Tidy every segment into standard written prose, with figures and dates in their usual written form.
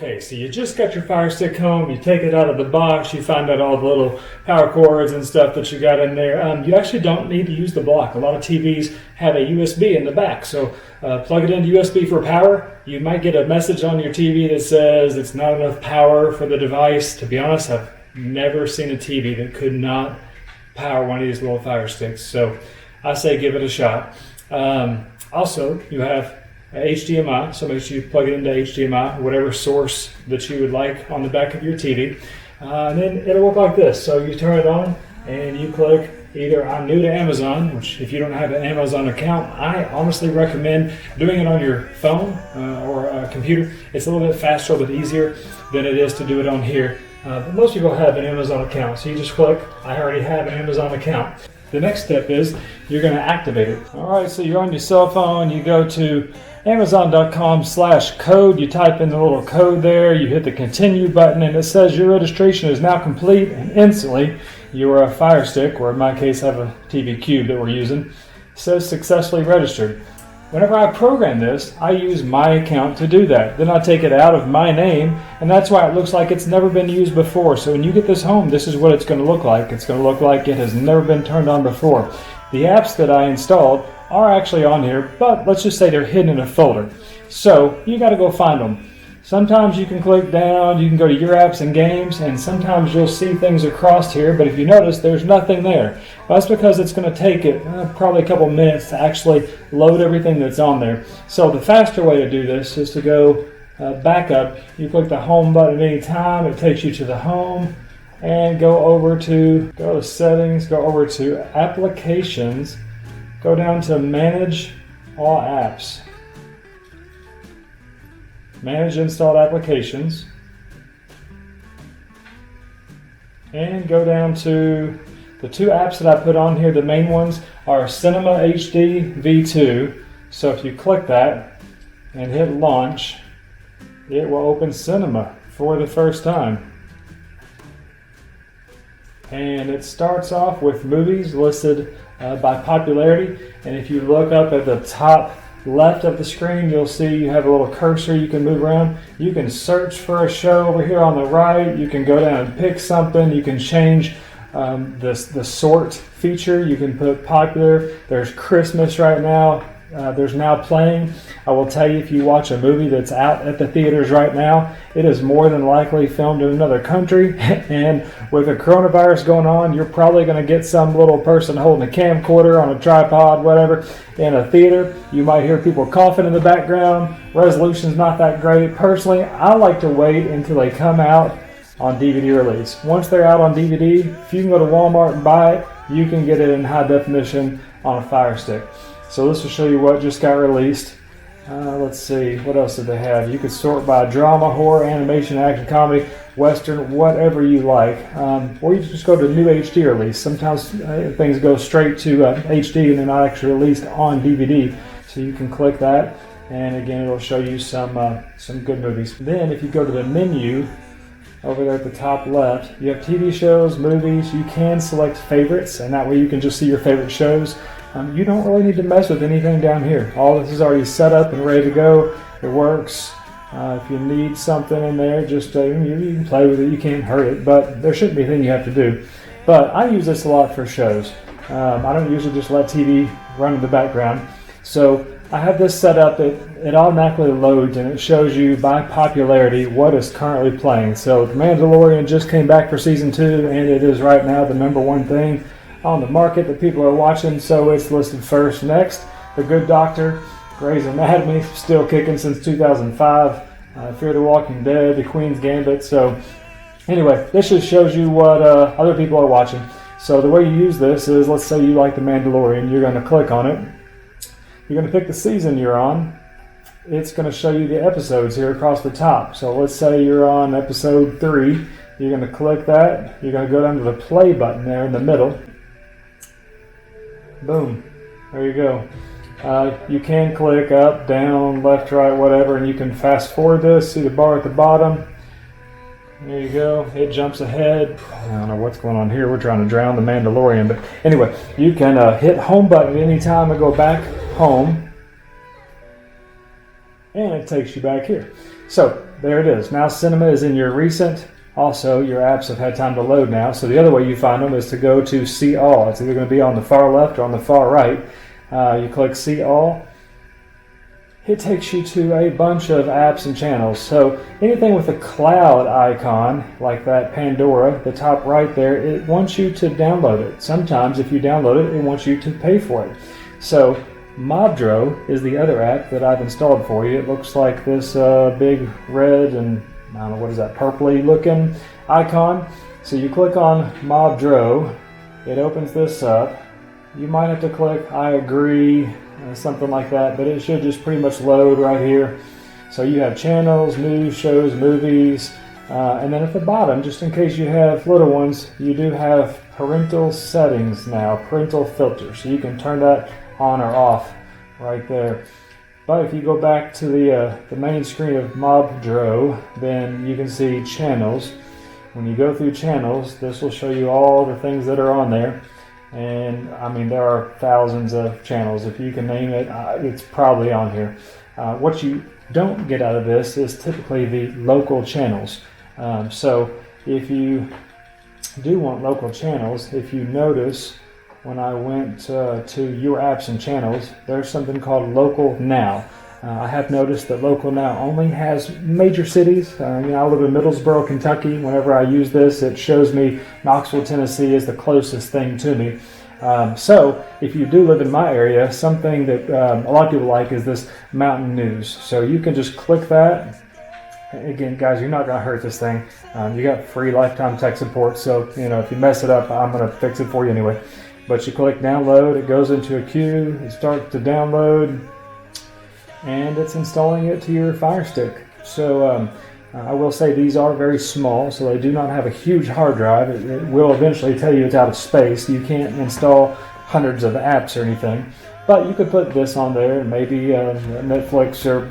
Okay, so you just got your Fire Stick home, you take it out of the box, you find out all the little power cords and stuff that you got in there. You actually don't need to use the block. A lot of TVs have a USB in the back, so plug it into USB for power. You might get a message on your TV that says it's not enough power for the device. To be honest, I've never seen a TV that could not power one of these little Fire Sticks, so I say give it a shot. Also, you have HDMI, so make sure you plug it into HDMI, whatever source that you would like on the back of your TV. And then it'll work like this. So you turn it on and you click either I'm new to Amazon, which if you don't have an Amazon account, I honestly recommend doing it on your phone or a computer. It's a little bit faster, a little bit easier than it is to do it on here. But most people have an Amazon account, so you just click, I already have an Amazon account. The next step is you're going to activate it. All right, so you're on your cell phone, you go to Amazon.com/code, you type in the little code there, you hit the continue button, and it says your registration is now complete, and instantly your Fire Stick, or in my case I have a TV Cube that we're using, says successfully registered. Whenever I program this, I use my account to do that. Then I take it out of my name, and that's why it looks like it's never been used before. So when you get this home, this is what it's going to look like. It's going to look like it has never been turned on before. The apps that I installed are actually on here, but let's just say they're hidden in a folder. So you got to go find them. Sometimes you can click down, you can go to your apps and games, and sometimes you'll see things across here, but if you notice, there's nothing there. Well, that's because it's going to take it probably a couple minutes to actually load everything that's on there. So the faster way to do this is to go back up. You click the home button any time, it takes you to the home, and go to settings, go over to applications, go down to manage all apps. Manage installed applications, and go down to the two apps that I put on here. The main ones are Cinema HD V2. So if you click that and hit launch, it will open Cinema for the first time. And it starts off with movies listed by popularity. And if you look up at the top left of the screen, you'll see you have a little cursor you can move around. You can search for a show over here on the right. You can go down and pick something. You can change the sort feature. You can put popular. There's Christmas right now. There's now playing. I will tell you, if you watch a movie that's out at the theaters right now, it is more than likely filmed in another country. And with the coronavirus going on, you're probably going to get some little person holding a camcorder on a tripod, whatever, in a theater. You might hear people coughing in the background. Resolution's not that great. Personally, I like to wait until they come out on DVD release. Once they're out on DVD, if you can go to Walmart and buy it, you can get it in high definition on a Fire Stick. So this will show you what just got released. Let's see, what else did they have? You could sort by drama, horror, animation, action, comedy, western, whatever you like. Or you can just go to new HD release. Sometimes things go straight to HD and they're not actually released on DVD. So you can click that, and again, it'll show you some good movies. Then if you go to the menu, over there at the top left, you have TV shows, movies. You can select favorites, and that way you can just see your favorite shows. You don't really need to mess with anything down here. All this is already set up and ready to go. It works. If you need something in there, just you can play with it. You can't hurt it, but there shouldn't be anything you have to do. But I use this a lot for shows. I don't usually just let TV run in the background. So I have this set up that it automatically loads, and it shows you by popularity what is currently playing. So The Mandalorian just came back for season 2, and it is right now the #1 thing on the market that people are watching, so it's listed first. Next, The Good Doctor, Grey's Anatomy, still kicking since 2005, Fear the Walking Dead, The Queen's Gambit. So anyway, this just shows you what other people are watching. So the way you use this is, let's say you like The Mandalorian, you're going to click on it. You're going to pick the season you're on. It's going to show you the episodes here across the top. So let's say you're on episode 3. You're going to click that. You're going to go down to the play button there in the middle. Boom. There you go. You can click up, down, left, right, whatever, and you can fast forward this. See the bar at the bottom? There you go. It jumps ahead. I don't know what's going on here. We're trying to drown the Mandalorian. But anyway, you can hit home button at any time and go back home. And it takes you back here. So there it is. Now Cinema is in your recent. Also, your apps have had time to load now. So the other way you find them is to go to See All. It's either going to be on the far left or on the far right. You click See All. It takes you to a bunch of apps and channels. So anything with a cloud icon, like that Pandora, the top right there, it wants you to download it. Sometimes if you download it, it wants you to pay for it. So Mobdro is the other app that I've installed for you. It looks like this big red and, I don't know, what is that, purpley looking icon. So you click on Mobdro, it opens this up. You might have to click I agree, something like that, but it should just pretty much load right here. So you have channels, news, shows, movies, and then at the bottom, just in case you have little ones, you do have parental settings now, parental filters. So you can turn that on or off right there. But if you go back to the main screen of Mobdro, then you can see channels. When you go through channels, this will show you all the things that are on there. And I mean, there are thousands of channels. If you can name it, it's probably on here. What you don't get out of this is typically the local channels. So if you do want local channels, if you notice when I went to your apps and channels, there's something called Local Now. I have noticed that Local Now only has major cities. I live in Middlesboro, Kentucky. Whenever I use this, it shows me Knoxville, Tennessee is the closest thing to me. So if you do live in my area, something that a lot of people like is this mountain news. So you can just click that. Again, guys, you're not going to hurt this thing. You got free lifetime tech support. So, if you mess it up, I'm going to fix it for you anyway. But you click download, it goes into a queue, it starts to download, and it's installing it to your Firestick. So I will say these are very small, so they do not have a huge hard drive. It will eventually tell you it's out of space. You can't install hundreds of apps or anything, but you could put this on there, and maybe Netflix or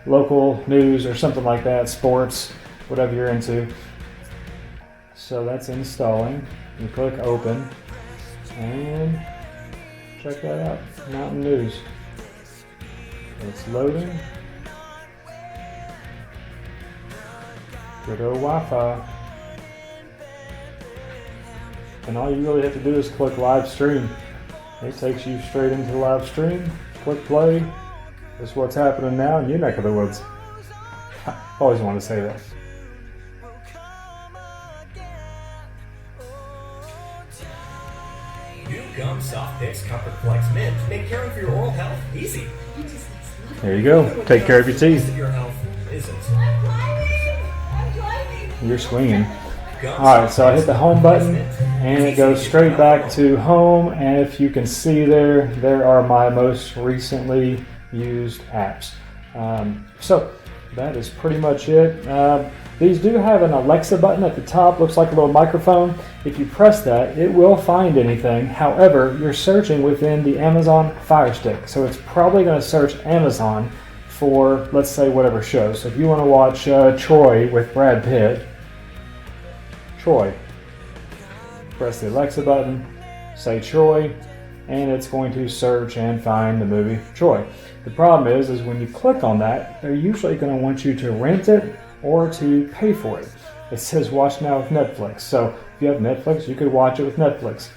local news or something like that, sports, whatever you're into. So that's installing. You click open, and check that out, Mountain News. It's loading. Good old Wi-Fi. And all you really have to do is click live stream. It takes you straight into the live stream. Click play. This is what's happening now in your neck of the woods. I always want to say that. New Gum Soft Picks Comfort Flex Mint make caring for your oral health easy. There you go. Take care of your teeth. Your health isn't. You're swinging. Alright, so I hit the home button and it goes straight back to home, and if you can see there are my most recently used apps. So that is pretty much it. These do have an Alexa button at the top, looks like a little microphone. If you press that, it will find anything. However, you're searching within the Amazon Fire Stick, so it's probably going to search Amazon for, let's say, whatever show. So if you want to watch Troy with Brad Pitt, Troy, press the Alexa button, say Troy, and it's going to search and find the movie Troy. The problem is when you click on that, they're usually going to want you to rent it or to pay for it. It says watch now with Netflix. So if you have Netflix, you could watch it with Netflix.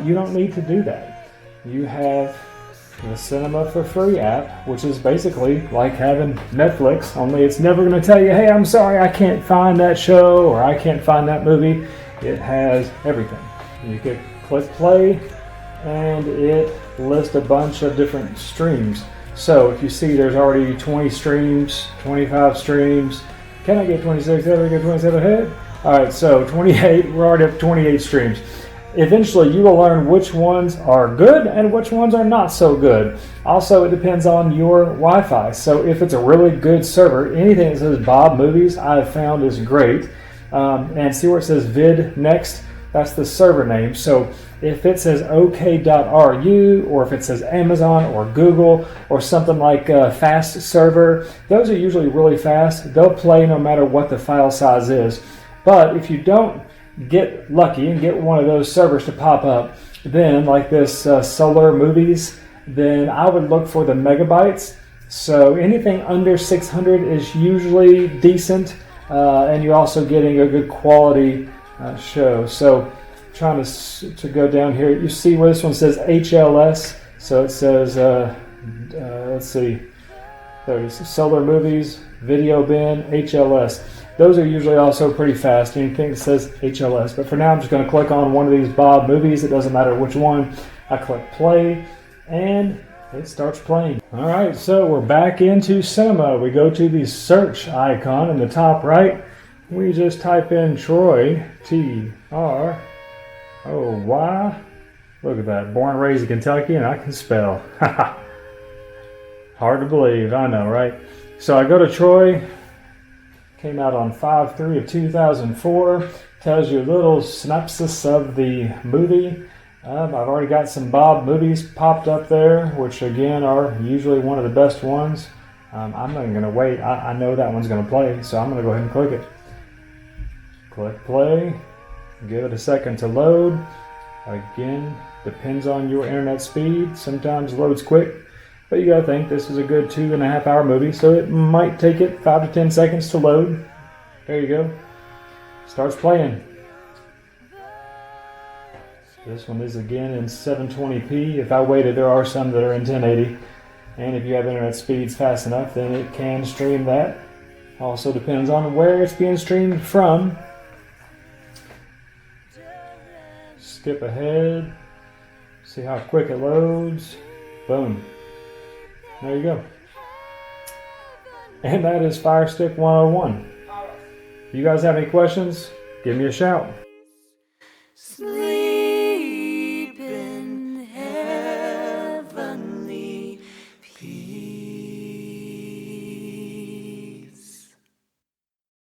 You don't need to do that. You have the Cinema for Free app, which is basically like having Netflix, only it's never going to tell you, hey, I'm sorry, I can't find that show or I can't find that movie. It has everything. You could click play and it lists a bunch of different streams. So if you see there's already 20 streams, 25 streams, can I get 26? Can I get 27 ahead? Alright, so 28, we're already up to 28 streams. Eventually you will learn which ones are good and which ones are not so good. Also, it depends on your Wi-Fi. So if it's a really good server, anything that says Bob Movies I've found is great. And see where it says vid next? That's the server name. So if it says ok.ru, or if it says Amazon or Google or something like fast server, those are usually really fast. They'll play no matter what the file size is. But if you don't get lucky and get one of those servers to pop up, then like this Solar Movies, then I would look for the megabytes. So anything under 600 is usually decent, and you're also getting a good quality show. So trying to go down here, you see where this one says HLS. So it says, let's see, there's Solar Movies, Video Bin, HLS. Those are usually also pretty fast. Anything that says HLS. But for now, I'm just going to click on one of these Bob movies. It doesn't matter which one. I click play, and it starts playing. All right, so we're back into cinema. We go to the search icon in the top right. We just type in Troy, Troy. Look at that. Born and raised in Kentucky, and I can spell. Hard to believe, I know, right? So I go to Troy. Came out on 5/3 of 2004. Tells you a little synopsis of the movie. I've already got some Bob movies popped up there, which again are usually one of the best ones. I'm not even going to wait. I know that one's going to play, so I'm going to go ahead and click it. Click play. Give it a second to load. Again, depends on your internet speed. Sometimes loads quick, but you got to think this is a good 2.5 hour movie, so it might take it 5 to 10 seconds to load. There you go. Starts playing. This one is again in 720p. If I waited, there are some that are in 1080. And if you have internet speeds fast enough, then it can stream that. Also depends on where it's being streamed from. Skip ahead. See how quick it loads. Boom. There you go. And that is Firestick 101. If you guys have any questions, give me a shout. Sleep.